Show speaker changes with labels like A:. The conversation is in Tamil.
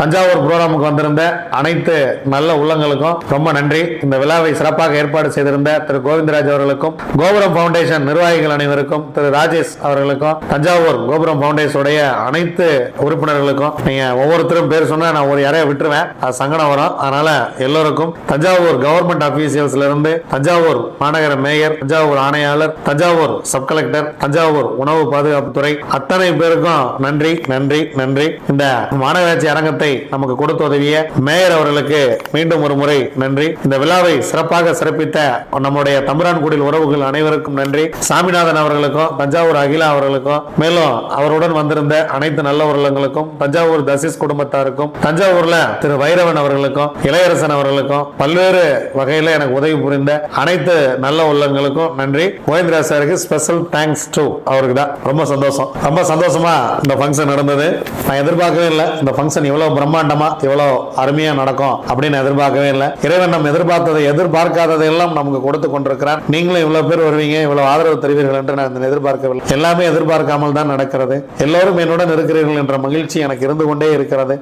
A: தஞ்சாவூர் ப்ரோக்ராமுக்கு வந்திருந்த அனைத்து நல்ல உள்ளங்களுக்கும் ரொம்ப நன்றி. இந்த விழாவை சிறப்பாக ஏற்பாடு செய்திருந்த திரு கோவிந்தராஜ் அவர்களுக்கும், கோபுரம் பவுண்டேஷன் நிர்வாகிகள் அனைவருக்கும், திரு ராஜேஷ் அவர்களுக்கும், தஞ்சாவூர் கோபுரம் பவுண்டேஷன் உடைய அனைத்து உறுப்பினர்களுக்கும், நீங்க ஒவ்வொருத்தரும் பேர் சொன்னா நான் ஒரு யாரைய விட்டுருவேன், அது சங்கடம் வரும். அதனால எல்லோருக்கும் தஞ்சாவூர் கவர்மெண்ட் அபிஷியல்ஸ்ல இருந்து தஞ்சாவூர் மாநகர மேயர், தஞ்சாவூர் ஆணையாளர், தஞ்சாவூர் சப் கலெக்டர், தஞ்சாவூர் உணவு பாதுகாப்புத்துறை அத்தனை பேருக்கும் நன்றி நன்றி நன்றி. இந்த மாநகராட்சி அரங்கத்தை நமக்கு கொடுத்து உதவிய மேயர் அவர்களுக்கு மீண்டும் ஒரு முறை நன்றி. இந்த விழாவை சிறப்பாக சிறப்பித்த நம்முடைய தம்புரான்குடியில் உறவுகள் அனைவருக்கும் நன்றி. சாமிநாதன் அவர்களுக்கும், தஞ்சாவூர் அகிலா அவர்களுக்கும், மேலும் அவருடன் வந்திருந்த அனைத்து நல்ல உள்ளங்களுக்கும், தஞ்சாவூர் தசிஸ் குடும்பத்தாருக்கும், தஞ்சாவூர்ல திரு வைரவன் அவர்களுக்கும், இளையரசன் அவர்களுக்கும், பல்வேறு வகையில எனக்கு உதவி புரிந்த அனைத்து நல்ல உள்ளங்களுக்கும் நன்றி. கோவிந்தராஜ் சாருக்கு ஸ்பெஷல் தேங்க்ஸ் டு அவருக்கு தான். ரொம்ப சந்தோஷம், ரொம்ப சந்தோஷமா இந்த ஃபங்க்ஷன் நடந்தது. நான் எதிர்பார்க்கவே இல்லை இந்த ஃபங்க்ஷன் இவ்வளவு பிரம்மாண்டமா இவ்வளவு அருமையா நடக்கும் அப்படின்னு எதிர்பார்க்கவே இல்லை. இறைவன் நம்ம எதிர்பார்த்ததை எதிர்பார்க்காததை எல்லாம் நமக்கு கொடுத்து கொண்டிருக்கிறார். நீங்களும் இவ்வளவு பேர் வருவீங்க, இவ்வளவு ஆதரவு தருவீர்கள் என்று நான் எதிர்பார்க்கவில்லை. எல்லாமே எதிர்பார்க்காமல் தான் நடக்கிறது. எல்லோரும் என்னுடன் இருக்கிறீர்கள் என்ற மகிழ்ச்சி எனக்கு இருந்து கொண்டே இருக்கிறது.